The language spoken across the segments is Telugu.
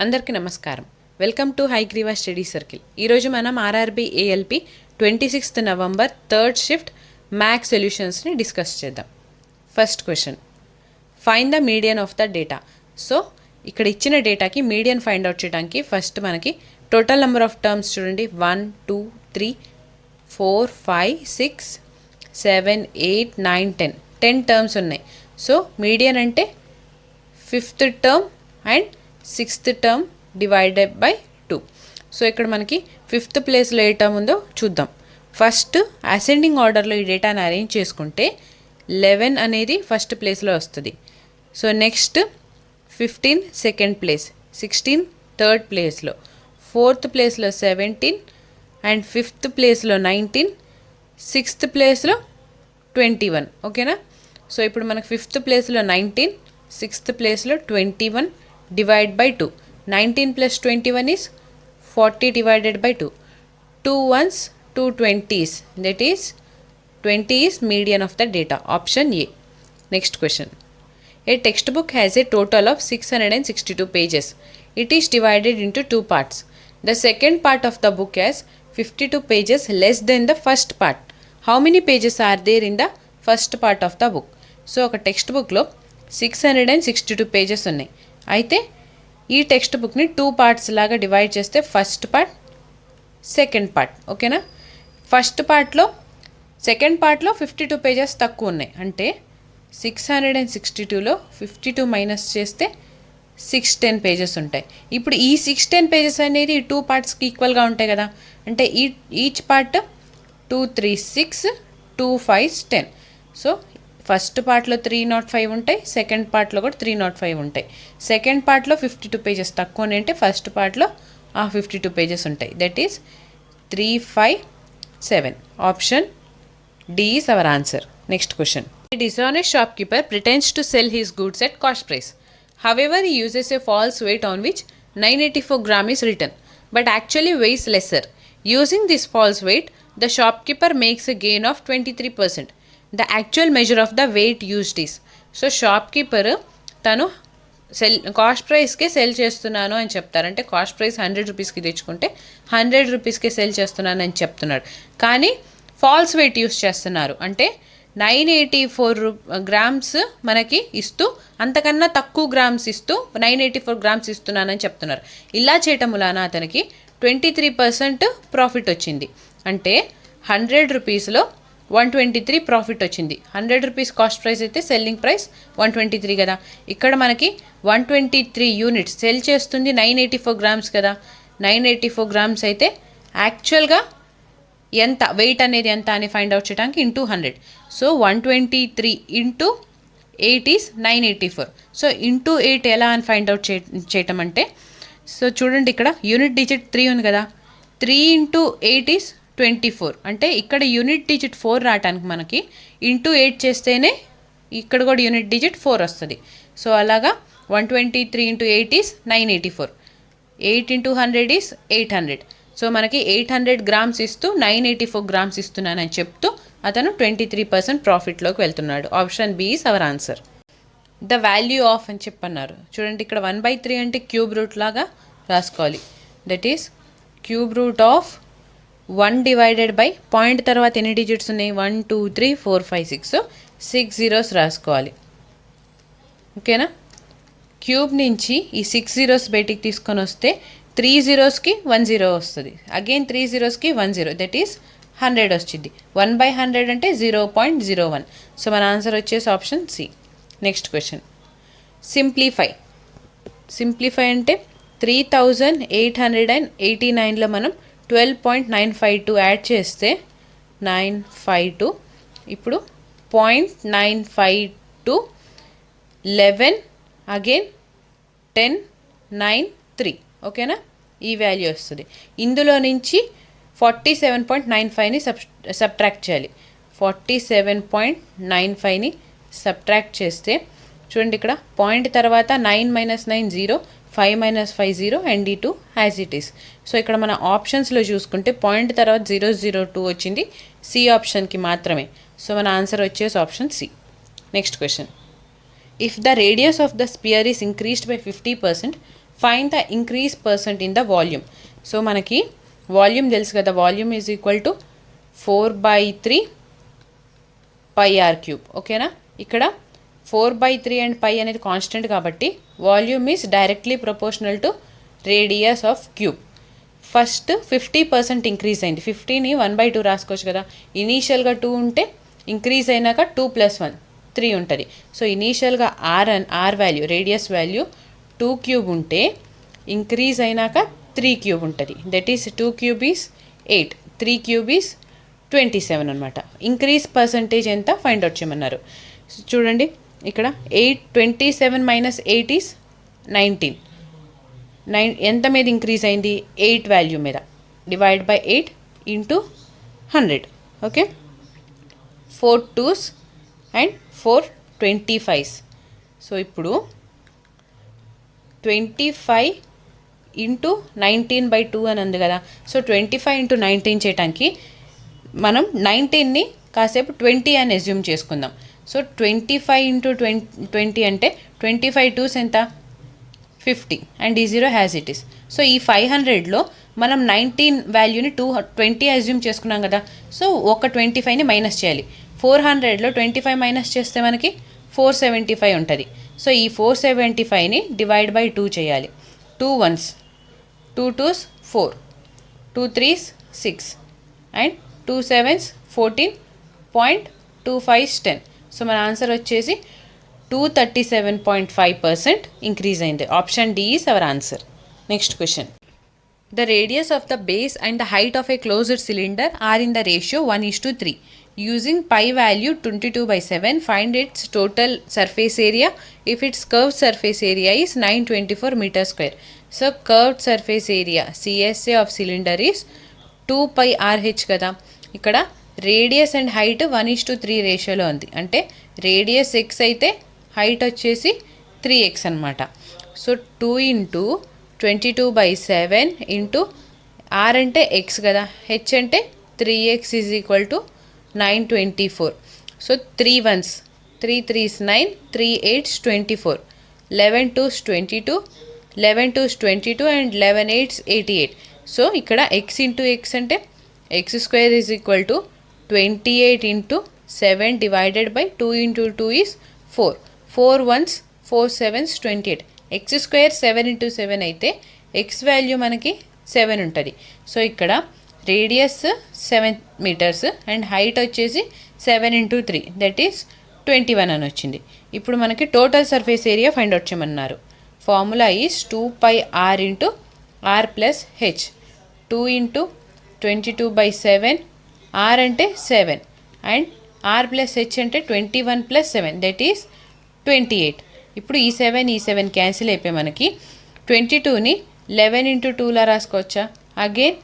అందరికీ నమస్కారం. Welcome to Hayagriva study circle. ఈరోజు మనం RRB ALP 26th November third shift maths సొల్యూషన్స్ని డిస్కస్ చేద్దాం. First question, find the median of the data. So ఇక్కడ ఇచ్చిన డేటాకి మీడియన్ ఫైండ్ అవుట్ చేయడానికి ఫస్ట్ మనకి టోటల్ నెంబర్ ఆఫ్ టర్మ్స్ చూడండి. 1 2 3 4 5 6 7 8 9 10 టర్మ్స్ ఉన్నాయి. సో మీడియన్ అంటే 5th term and 6th term divided by 2. So ఇక్కడ మనకి 5th ప్లేస్లో ఏ టర్మ్ ఉందో చూద్దాం. ఫస్ట్ అసెండింగ్ ఆర్డర్లో ఈ డేటాను అరేంజ్ చేసుకుంటే 11 అనేది ఫస్ట్ ప్లేస్లో వస్తుంది. So next 15 second place, 16 third ప్లేస్లో, 4th ప్లేస్లో 17 అండ్ 5th ప్లేస్లో 19, 6th ప్లేస్లో 21. ఓకేనా? సో ఇప్పుడు మనకు 5th ప్లేస్లో 19, 6th ప్లేస్లో 21 divide by 2. 19 plus 21 is 40 divided by 2. 2 ones, 2 20s. That is 20 is median of the data. Option A. Next question. A textbook has a total of 662 pages. It is divided into two parts. The second part of the book has 52 pages less than the first part. How many pages are there in the first part of the book? So ఒక టెక్స్ట్ బుక్లో 662 పేజెస్ ఉన్నాయి. అయితే ఈ టెక్స్ట్ బుక్ని 2 పార్ట్స్ లాగా డివైడ్ చేస్తే ఫస్ట్ పార్ట్, సెకండ్ పార్ట్. ఓకేనా? ఫస్ట్ పార్ట్లో సెకండ్ పార్ట్లో 52 పేజెస్ తక్కువ ఉన్నాయి. అంటే 662లో 52 మైనస్ చేస్తే 610 పేజెస్ ఉంటాయి. ఇప్పుడు ఈ 610 పేజెస్ అనేది ఈ 2 పార్ట్స్కి ఈక్వల్గా ఉంటాయి కదా. అంటే ఈచ్ పార్ట్ 2 3 6 2 5 10. సో ఫస్ట్ పార్ట్లో 305 ఉంటాయి, సెకండ్ పార్ట్లో కూడా 305 ఉంటాయి. సెకండ్ పార్ట్లో 52 పేజెస్ తక్కువ అంటే ఫస్ట్ పార్ట్లో ఆ 52 పేజెస్ ఉంటాయి. That is 357. Option D is our answer. Next question. A dishonest shopkeeper pretends to sell his goods at cost price. However, he uses a false weight on which 984 gram is written, but actually weighs lesser. Using this false weight, the shopkeeper makes a gain of 23%. The actual measure of the weight used is. So shopkeeper తను కాస్ట్ ప్రైస్కే సెల్ చేస్తున్నాను అని చెప్తారు. అంటే కాస్ట్ ప్రైస్ 100 రూపీస్కి తెచ్చుకుంటే 100 రూపీస్కే సెల్ చేస్తున్నాను అని చెప్తున్నాడు. కానీ ఫాల్స్ వెయిట్ యూస్ చేస్తున్నారు. అంటే 984 గ్రామ్స్ మనకి ఇస్తూ అంతకన్నా తక్కువ గ్రామ్స్ ఇస్తూ 984 గ్రామ్స్ ఇస్తున్నానని చెప్తున్నారు. ఇలా చేయటం వలన అతనికి 23% ప్రాఫిట్ వచ్చింది. అంటే 100 రూపీస్లో 123 ప్రాఫిట్ వచ్చింది. 100 రూపీస్ కాస్ట్ ప్రైస్ అయితే సెల్లింగ్ ప్రైస్ 123 కదా. ఇక్కడ మనకి 123 యూనిట్స్ సెల్ చేస్తుంది, 984 గ్రామ్స్ కదా. 984 గ్రామ్స్ అయితే యాక్చువల్గా ఎంత వెయిట్ అనేది ఎంత అని ఫైండ్ అవుట్ చేయడానికి into 100. So 123 into 8 is 984. So into 8 ఎలా అని ఫైండ్ అవుట్ చేయటం అంటే, సో చూడండి ఇక్కడ యూనిట్ డిజిట్ 3 ఉంది కదా. 3 ఇంటూ 8 ఈస్ 24. అంటే ఇక్కడ యూనిట్ డిజిట్ 4 రావటానికి మనకి ఇంటూ 8 చేస్తేనే ఇక్కడ కూడా యూనిట్ డిజిట్ 4 వస్తుంది. సో అలాగా 123 into 8 is 984. 8 into 100 is 800. So మనకి 800 గ్రామ్స్ ఇస్తూ 984 గ్రామ్స్ ఇస్తున్నానని చెప్తూ అతను 23% ప్రాఫిట్లోకి వెళ్తున్నాడు. Option B is our answer. The value of అని చెప్పన్నారు. చూడండి ఇక్కడ 1/3 అంటే క్యూబ్ రూట్ లాగా రాసుకోవాలి. That is cube root of 1 divided by point తర్వాత ఎన్ని డిజిట్స్ ఉన్నాయి, 1 2 3 4 5 6. సో 6 zeros రాసుకోవాలి. ఓకేనా? క్యూబ్ నుంచి ఈ 6 zeros బయటికి తీసుకొని వస్తే 3 zeros-కి 1 0 వస్తుంది. అగైన్ 3 zeros-కి 1 0. దట్ ఈస్ 100 వచ్చింది. 1/100 అంటే 0.01. సో మన ఆన్సర్ వచ్చేసి option C. Next question. Simplify అంటే 3889లో మనం 12.952 యాడ్ చేస్తే 952. ఇప్పుడు 0.952 11 అగైన్ 10 9 3. ఓకేనా? ఈ వాల్యూ వస్తుంది. ఇందులో నుంచి 47.95ని సబ్ట్రాక్ట్ చేయాలి. 47.95ని సబ్ట్రాక్ట్ చేస్తే చూడండి ఇక్కడ పాయింట్ తర్వాత 9 - 9 0, 5 - 5 0 and D2 as it is. So ఇక్కడ మన ఆప్షన్స్లో చూసుకుంటే పాయింట్ తర్వాత 002 వచ్చింది, సి ఆప్షన్కి మాత్రమే. సో మన ఆన్సర్ వచ్చేసి option C. Next question. If the radius of the sphere is increased by 50%, find the increase percent in the volume. So మనకి వాల్యూమ్ తెలుసు కదా, volume is equal to 4/3 pi r cube. ఓకేనా, ఇక్కడ 4/3 అండ్ పై అనేది కాన్స్టెంట్ కాబట్టి volume is directly proportional to radius of cube. First 50% increase అయింది. 50ని 1/2 రాసుకోవచ్చు కదా. ఇనీషియల్గా 2 ఉంటే ఇంక్రీజ్ అయినాక 2 + 1 3 ఉంటుంది. సో ఇనీషియల్గా r value, radius value 2 cube ఉంటే ఇంక్రీజ్ అయినాక 3 క్యూబ్ ఉంటుంది. That is 2 cube is 8, 3 cube is 27 అనమాట. ఇంక్రీజ్ పర్సంటేజ్ ఎంత ఫైండ్ అవుట్ చేయమన్నారు. చూడండి ఇక్కడ 27 - 8 ఈస్ 19. ఎంత మీద ఇంక్రీజ్ అయింది? 8 వాల్యూ మీద. Divide by 8 into 100. Okay, 4 2s and 4 25s. So ఇప్పుడు 25 ఇంటూ 19/2 అని ఉంది కదా. సో 25 ఇంటూ 19 చేయడానికి మనం 19ని కాసేపు 20 అని అజ్యూమ్ చేసుకుందాం. సో 25 ఇంటూ 20 అంటే 25 2s ఎంత? 50 and D0 has it is. So ఈ 500లో మనం 19 వాల్యూని 20 అజ్యూమ్ చేసుకున్నాం కదా. సో ఒక 25ని మైనస్ చేయాలి. 400లో 25 మైనస్ చేస్తే మనకి 475 ఉంటుంది. సో ఈ 475ని డివైడ్ బై 2 చేయాలి. 2 1s, 2 2s 4, 2 3s 6 and 2 7s 14, 0.25 10. So మన ఆన్సర్ వచ్చేసి 237.5% ఇంక్రీజ్ అయింది. Option D is our answer. Next question. The radius of the base and the height of a closed cylinder are in the ratio 1:3. Using pi value 22/7, find its total surface area if its curved surface area is 924 meters square. So curved surface area CSA of cylinder is 2 pi RH కదా. ఇక్కడ రేడియస్ అండ్ హైట్ 1:3 రేషియోలో ఉంది. అంటే రేడియస్ ఎక్స్ అయితే హైట్ వచ్చేసి 3x అనమాట. సో 2 ఇంటూ 22/7 ఇంటూ ఆర్ అంటే ఎక్స్ కదా, హెచ్ అంటే 3x is equal to 924. So 3 1s, 3 3s 9, 3 8s 24, 11 2s 22, 11 2s 22 and 11 8s 88. So ఇక్కడ x ఇంటూ ఎక్స్ అంటే X square is equal to 28 into 7 divided by 2 into 2 is 4, 4 1s 4 7s 28. X square 7 into 7 అయితే ఎక్స్ వాల్యూ మనకి 7 ఉంటుంది. సో ఇక్కడ రేడియస్ 7 మీటర్స్ అండ్ హైట్ వచ్చేసి 7 ఇంటూ 3 దట్ ఈస్ 21 అని వచ్చింది. ఇప్పుడు మనకి total surface area find out చేయమన్నారు. Formula is 2 pi r into r plus H. 2 into 22/7, r అంటే 7 అండ్ r ప్లస్ హెచ్ అంటే 21 + 7 దట్ ఈస్ 28. ఇప్పుడు ఈ 7 క్యాన్సిల్ అయిపోయి మనకి 22ని 11 ఇంటూ 2లా రాసుకోవచ్చా? అగైన్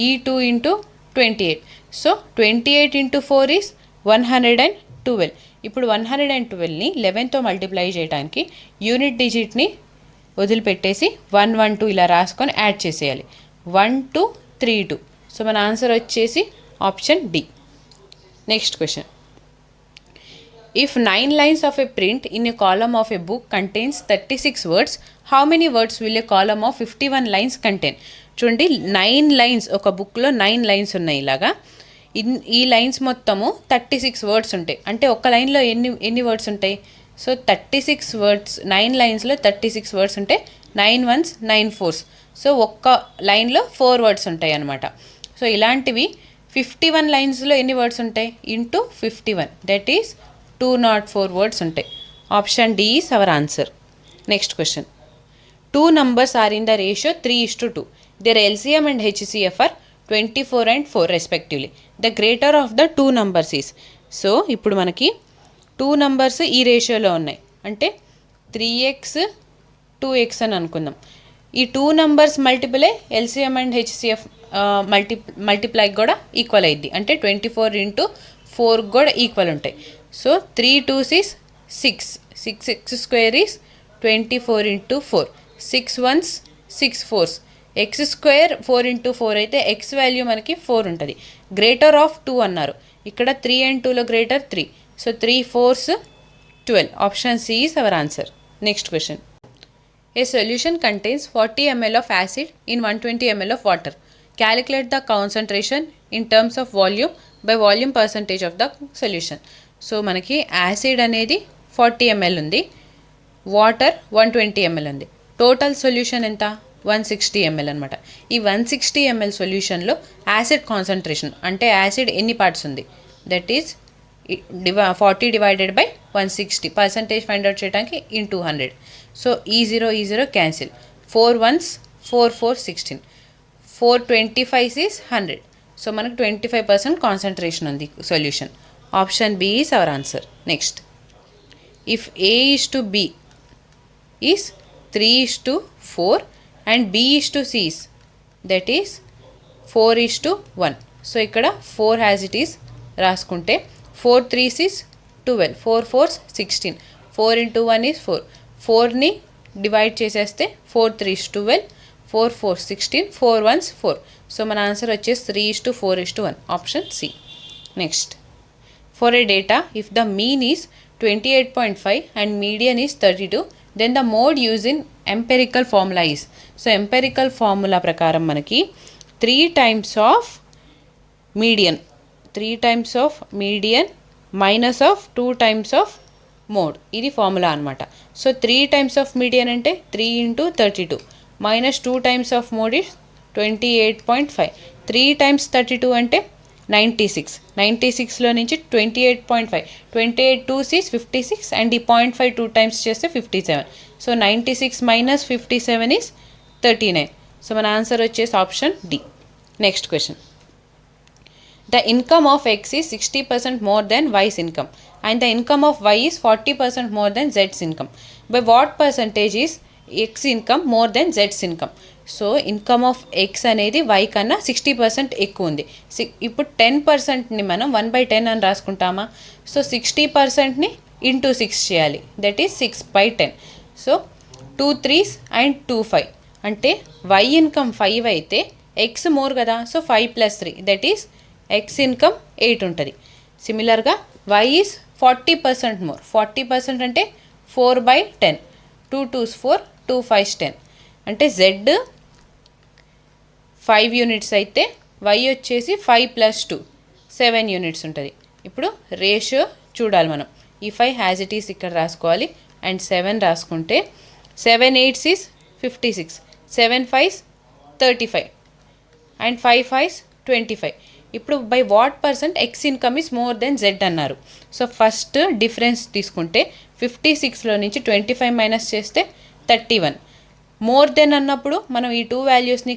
ఈ 2 ఇంటూ 28. So 28 into 4 is 112. ఇప్పుడు 112ని 11తో మల్టిప్లై చేయడానికి యూనిట్ డిజిట్ని వదిలిపెట్టేసి 112 ఇలా రాసుకొని యాడ్ చేసేయాలి. 1232. సో మన ఆన్సర్ వచ్చేసి option D. Next question. If 9 lines of a print in a column of a book contains 36 words, how many words will a column of 51 lines contain? చూడండి 9 లైన్స్, ఒక బుక్లో 9 లైన్స్ ఉన్నాయి. ఇలాగా ఈ లైన్స్ మొత్తము 36 వర్డ్స్ ఉంటాయి. అంటే ఒక లైన్లో ఎన్ని వర్డ్స్ ఉంటాయి? సో 36 వర్డ్స్, 9 లైన్స్లో 36 వర్డ్స్ ఉంటే 9 1s 9 4s. సో ఒక్క లైన్లో 4 వర్డ్స్ ఉంటాయి అన్నమాట. సో ఇలాంటివి 51 లైన్స్లో ఎన్ని వర్డ్స్ ఉంటాయి? ఇంటూ 51 దట్ ఈస్ 204 వర్డ్స్ ఉంటాయి. Option D is our answer. Next question. 2 numbers are in the ratio 3:2. Their LCM and HCF are 24 and 4 respectively. The greater of the 2 numbers is. So ఇప్పుడు మనకి 2 numbers ఈ రేషియోలో ఉన్నాయి. అంటే 3x 2x అని అనుకుందాం. ఈ 2 numbers మల్టిపులే LCM and HCF multiply కూడా ఈక్వల్ అయ్యిద్ది. అంటే 24 ఇంటూ 4 కూడా ఈక్వల్ ఉంటాయి. So 3 2s is 6, 6x square is 24 into 4, 6 1s 6 4s. X square 4 into 4 అయితే ఎక్స్ వాల్యూ మనకి 4 ఉంటుంది. గ్రేటర్ ఆఫ్ 2 అన్నారు. ఇక్కడ 3 and 2లో greater 3. So 3 4s 12. Option C is our answer. Next question. A solution contains 40 ml of acid in 120 ml of water. Calculate the concentration in terms of volume by volume percentage of the solution. So మనకి యాసిడ్ అనేది 40 ml ఉంది, వాటర్ 120 ml ఉంది. టోటల్ సొల్యూషన్ ఎంత? 160 ml అనమాట. ఈ 160 ml సొల్యూషన్లో యాసిడ్ కాన్సన్ట్రేషన్ అంటే యాసిడ్ ఎన్ని పార్ట్స్ ఉంది, that is 40 divided by 160 percentage find out చేయడానికి ఇంటూ 100. సో ఈ zero cancel, 4 1s 4 4 16, 425 is 100. So మనకు 25% కాన్సన్ట్రేషన్ ఉంది solution. Option B is our answer. Next, if A is to B is 3 is to 4 and B is to C is, that is 4 is to 1. So ఇక్కడ 4 as it is రాసుకుంటే 4 3s is 12, 4 4s 16, 4 into 1 is 4. 4ని divide చేసేస్తే 4 3s 12, 4 4 16, 4 1s 4. సో మన ఆన్సర్ వచ్చేసి 3 is to 4 is to 1, option C. Next, for a data if the mean is 28.5 and median is 32, then the mode used in empirical formula is. So empirical formula ప్రకారం మనకి 3 times of median minus of 2 times of mode, ఇది ఫార్ములా అనమాట. సో 3 times of median అంటే 3 into 32 minus 2 times of mode is 28.5, 3 times 32 అంటే 96, 96లో నుంచి 28.5, 28 2s is 56 అండ్ ఈ 0.5 2 times చేస్తే 57. So 96 minus 57 is 39. సో మన ఆన్సర్ వచ్చేసి option D. Next question, the income of X is 60% more than Y's income and the income of Y is 40% more than Z's income. By what percentage is X income more than Z's income? So income of X అనేది వై కన్నా 60% ఎక్కువ ఉంది. ఇప్పుడు 10%ని మనం 1/10 అని రాసుకుంటామా? సో 60%ని ఇంటూ 6 చేయాలి, that is 6/10. So 2 3s and 2 5 అంటే వై ఇన్కమ్ 5 అయితే ఎక్స్ మోర్ కదా, so 5 + 3 that is X income 8 ఉంటుంది. సిమిలర్గా వై ఈజ్ 40% మోర్, 40% అంటే 4/10, 2 2s 4, 2 5s 10 అంటే జెడ్ 5 యూనిట్స్ అయితే వై వచ్చేసి 5 + 2 7 యూనిట్స్ ఉంటుంది. ఇప్పుడు రేషియో చూడాలి మనం. ఈ 5 హ్యాజ్ ఇట్ ఈస్ ఇక్కడ రాసుకోవాలి అండ్ 7 రాసుకుంటే 7 8s is 56, 7 5s 35 and 5 5s 25. ఇప్పుడు by what percent X income is more than Z అన్నారు. సో ఫస్ట్ డిఫరెన్స్ తీసుకుంటే 56లో నుంచి 25 మైనస్ చేస్తే 31. మోర్ దెన్ అన్నప్పుడు మనం ఈ 2 వాల్యూస్ని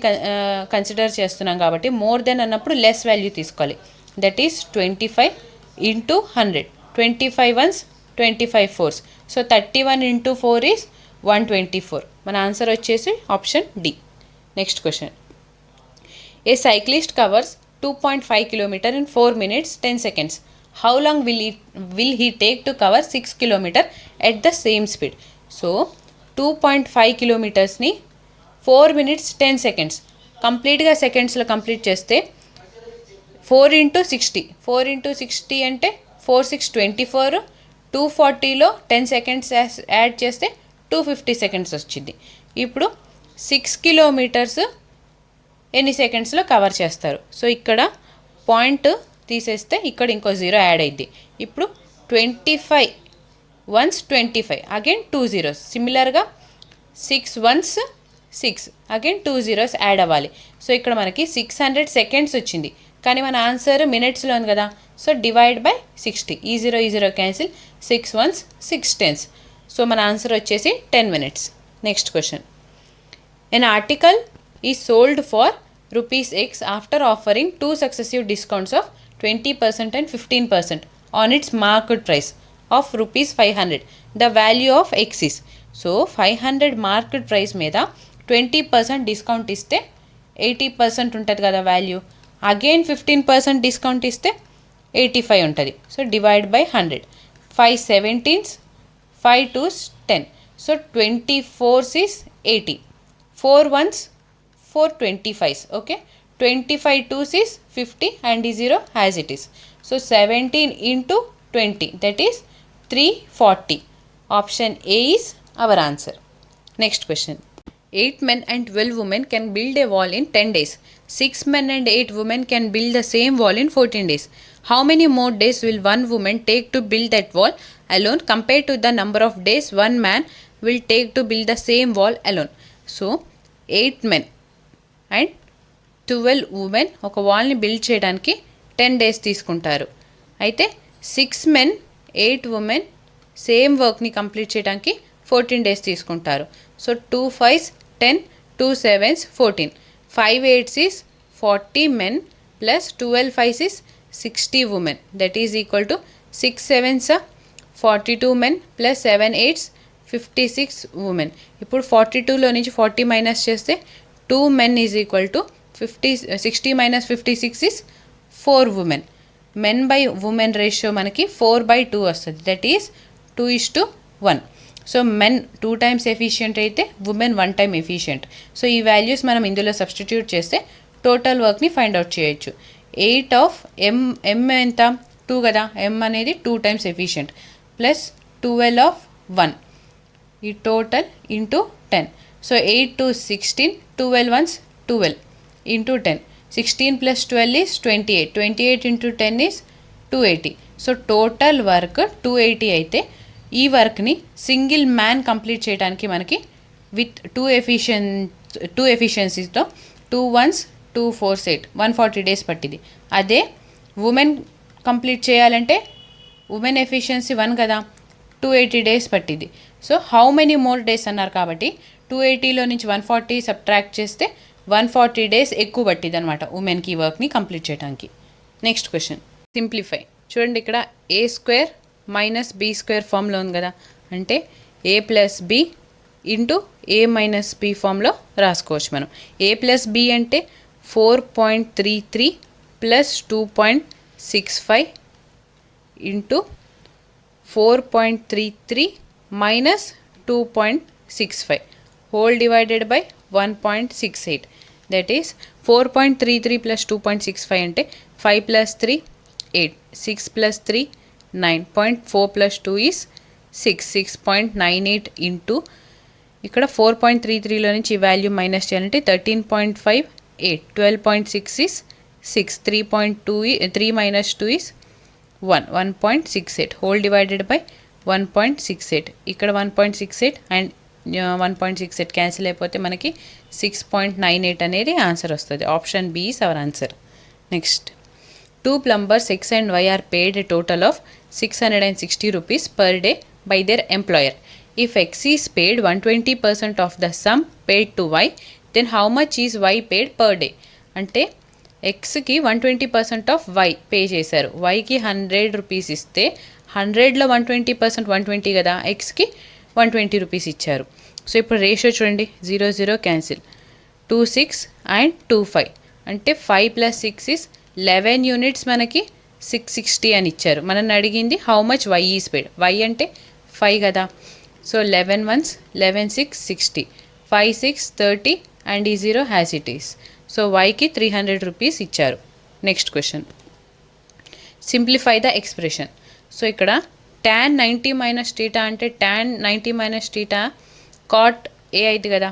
కన్సిడర్ చేస్తున్నాం కాబట్టి మోర్ దెన్ అన్నప్పుడు లెస్ వాల్యూ తీసుకోవాలి, that is 25 into 100, 25 1s 25 4s. So 31 into 4 is 124. మన ఆన్సర్ వచ్చేసి option D. Next question, a cyclist covers 2.5 km in 4 minutes 10 seconds. How long will he take to cover 6 km at the same speed? So 2.5 kilometersని 4 minutes 10 seconds కంప్లీట్గా సెకండ్స్లో కంప్లీట్ చేస్తే 4 into 60, 4 into 60 అంటే 4 6 24, 240లో 10 seconds యాడ్ చేస్తే 250 seconds వచ్చింది. ఇప్పుడు 6 kilometers ఎన్ని సెకండ్స్లో కవర్ చేస్తారు? సో ఇక్కడ పాయింట్ తీసేస్తే ఇక్కడ ఇంకో 0 యాడ్ అయింది. ఇప్పుడు 25 1s 25 అగైన్ 2 zeros, సిమిలర్గా 6 1s 6 అగైన్ 2 zeros యాడ్ అవ్వాలి. సో ఇక్కడ మనకి 600 seconds వచ్చింది, కానీ మన ఆన్సర్ మినిట్స్లో ఉంది కదా. సో డివైడ్ బై 60, ఈ 0 క్యాన్సిల్, 6 1s 6 10s. సో మన ఆన్సర్ వచ్చేసి 10 minutes. Next question, an article is sold for rupees X after offering 2 successive discounts of 20% and 15% on its market price of rupees 500. The value of X is. So 500 market price మీద 20% డిస్కౌంట్ ఇస్తే 80% ఉంటుంది కదా వాల్యూ. అగైన్ 15% డిస్కౌంట్ ఇస్తే 85 ఉంటుంది. So divide by 100, 5 17s 5 2s 10. So 24s is 80, 4 1s 4 25s. Okay, 25 2s is 50 and ఈ 0 as it is. So 17 into 20 that is 340. Option A is our answer. Next question. 8 men and 12 women can build a wall in 10 days. 6 men and 8 women can build the same wall in 14 days. How many more days will one woman take to build that wall alone compared to the number of days one man will take to build the same wall alone? So 8 men and 12 women ఒక వాల్ని బిల్డ్ చేయడానికి 10 డేస్ తీసుకుంటారు. అయితే 6 మెన్ 8 ఉమెన్ సేమ్ వర్క్ని కంప్లీట్ చేయడానికి 14 డేస్ తీసుకుంటారు. So 2 5s 10, 2 7s 14, 5 8s is 40 men plus 12 5s is 60 women. That is equal to 6 7s 42 men plus 7 8s 56 women. ఇప్పుడు 42లో నుంచి 40 మైనస్ చేస్తే 2 men is equal to 60 minus 56 is 4 women. Men by women ratio మనకి 4/2 వస్తుంది. That is 2:1. So men 2 times efficient అయితే ఉమెన్ 1 time ఎఫిషియంట్. సో ఈ వాల్యూస్ మనం ఇందులో సబ్స్టిట్యూట్ చేస్తే టోటల్ వర్క్ని ఫైండ్ అవుట్ చేయొచ్చు. 8 of m ఎంత 2 కదా, m అనేది 2 times ఎఫిషియంట్ ప్లస్ 12 of 1 ఈ total into 10. So 8 to 16, 12 ones 12 into 10. 16 plus 12 is 28. 28 into 10 is 280. So total work 280 అయితే ఈ వర్క్ని సింగిల్ మ్యాన్ కంప్లీట్ చేయడానికి మనకి విత్ 2 ఎఫిషియన్సీస్తో 2 1s 2 4s 8 140 డేస్ పట్టింది. అదే ఉమెన్ కంప్లీట్ చేయాలంటే ఉమెన్ ఎఫిషియన్సీ 1 కదా, 280 డేస్ పట్టింది. So how many more days అన్నారు కాబట్టి 280లో నుంచి 140 సబ్ట్రాక్ట్ చేస్తే 140 డేస్ ఎక్కువ పట్టింది అనమాట ఉమెన్కి వర్క్ని కంప్లీట్ చేయడానికి. Next question, simplify. చూడండి ఇక్కడ ఏ స్క్వేర్ మైనస్ బీ స్క్వేర్ ఫామ్లో ఉంది కదా, అంటే ఏ ప్లస్ బి ఇంటూ ఏ మైనస్ బి ఫామ్లో రాసుకోవచ్చు మనం. ఏ ప్లస్ బి అంటే 4.33 plus 2.65 into 4.33 minus 2.65 whole divided by 1.68. That is 4.33 plus 2.65 అంటే 5 plus 3 8, 6 plus 3 9, 0.4 plus 2 is 6, 6.98 into ఇక్కడ 4.33లో నుంచి ఈ వాల్యూ మైనస్ చేయాలంటే 13.5 8, 12.6 is 6, 3 minus 2 is 1.68 whole divided by 1.68. ఇక్కడ 1.68 అండ్ 1.68 క్యాన్సిల్ అయిపోతే మనకి 6.98 అనేది ఆన్సర్ వస్తుంది. Option B is our answer. Next, 2 plumbers X and Y are paid a total of 660 rupees per day by their employer. If X is paid 120% of the sum paid to Y, then how much is Y paid per day? అంటే ఎక్స్కి 120% ఆఫ్ వై పే చేశారు. వైకి 100 రూపీస్ ఇస్తే 100లో 120% 120 కదా, ఎక్స్కి 120 రూపీస్ ఇచ్చారు. సో ఇప్పుడు రేషియో చూడండి, 0 0 క్యాన్సిల్, 2 6 అండ్ 2 5 అంటే 5 + 6 ఇస్ 11 యూనిట్స్ మనకి 660 అని ఇచ్చారు. మనల్ని అడిగింది how much Y is paid. Y అంటే 5 కదా, సో 11 1s 11 6 60, 5 6 30 అండ్ ఈ 0 హ్యాస్ ఇట్ ఈస్. సో వైకి 300 రూపీస్ ఇచ్చారు. Next question, simplify the expression. So ఇక్కడ tan 90 మైనస్ టీటా అంటే tan 90 minus theta cot A అయితే కదా,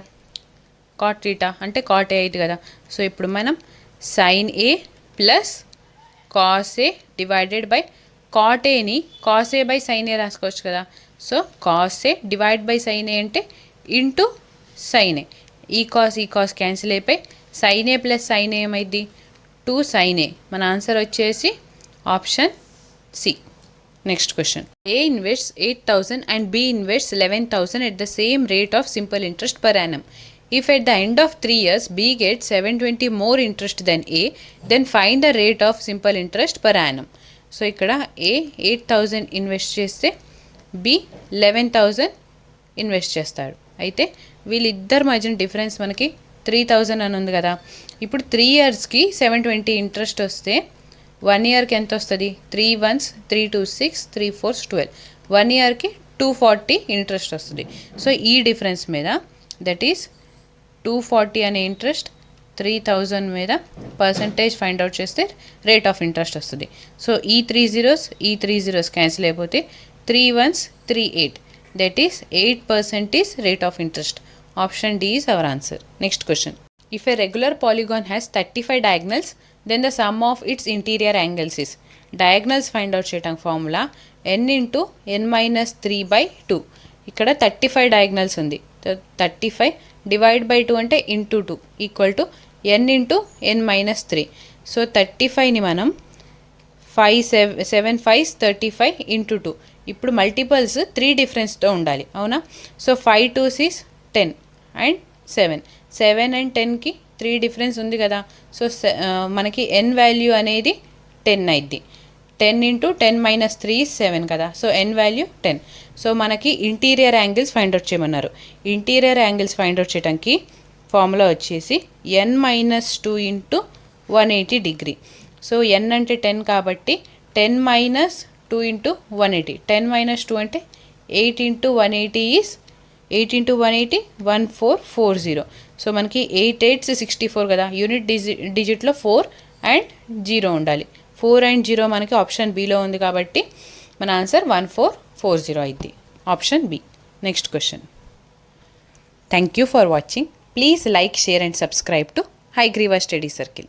కాట్ టీటా అంటే కాట్ ఏ అయితే కదా. సో ఇప్పుడు మనం sine A plus cos A divided by cot ఏని cos A by sine A రాసుకోవచ్చు కదా. So cos A divide by sine A అంటే ఇంటూ సైన్ ఏ. ఈ కాస్ క్యాన్సిల్ అయిపోయి sine A plus sine A ఏమైంది 2 సైన్ ఏ. మన ఆన్సర్ వచ్చేసి option C. Next question, A invests 8,000 and B invests 11,000 at the same rate of simple interest per annum. If at the end of 3 years B gets 720 more interest than A, then find the rate of simple interest per annum. So ఇక్కడ A 8,000 ఇన్వెస్ట్ చేస్తే B 11,000 ఇన్వెస్ట్ చేస్తాడు. అయితే వీళ్ళిద్దరి మధ్యన డిఫరెన్స్ మనకి 3,000 అని ఉంది కదా. ఇప్పుడు 3 ఇయర్స్కి 720 ఇంట్రెస్ట్ వస్తే 1 ఇయర్కి ఎంత వస్తుంది, 3 1s 3 2 6 3 4s 12, 1 ఇయర్కి 240 ఇంట్రెస్ట్ వస్తుంది. సో ఈ డిఫరెన్స్ మీద దట్ ఈస్ 240 అనే ఇంట్రెస్ట్ 3,000 మీద పర్సంటేజ్ ఫైండ్ అవుట్ చేస్తే రేట్ ఆఫ్ ఇంట్రెస్ట్ వస్తుంది. సో ఈ 3 zeros క్యాన్సిల్ అయిపోతే 3 1s 3 8, that is 8% is rate of interest. Option D is our answer. Next question. If a regular polygon has 35 diagonals, then the sum of its interior angles is. Diagonals find out చేయటం formula n into n minus 3/2. ఇక్కడ 35 డయాగ్నల్స్ ఉంది. 35 డివైడ్ బై 2 అంటే into 2 equal to n into n minus 3. So 35ని మనం 7 5 35 ఇంటూ 2. ఇప్పుడు మల్టిపల్స్ 3 డిఫరెన్స్తో ఉండాలి, అవునా? So 5 2s is 10 and 7 and 10కి 3 డిఫరెన్స్ ఉంది కదా. సో మనకి n వాల్యూ అనేది 10 అయింది. 10 ఇంటూ 10 మైనస్ 3 is 7 కదా. So n value 10. సో మనకి ఇంటీరియర్ యాంగిల్స్ ఫైండ్ అవుట్ చేయమన్నారు. ఇంటీరియర్ యాంగిల్స్ ఫైండ్ అవుట్ చేయడానికి ఫార్ములా వచ్చేసి n minus 2 into 180 degree. So n అంటే 10 కాబట్టి 10 మైనస్ 2 ఇంటూ 180. 10 మైనస్ 2 అంటే 8 ఇంటూ 180 ఈజ్ 8 ఇంటూ 180 1440. సో మనకి 8 8s 64 కదా. యూనిట్ డిజిట్లో 4 అండ్ 0 ఉండాలి. 4 అండ్ 0 మనకి ఆప్షన్ బిలో ఉంది కాబట్టి మన ఆన్సర్ 1440 అయింది. Option B. Next question. Thank you for watching. Please like, share and subscribe to Hayagriva study circle.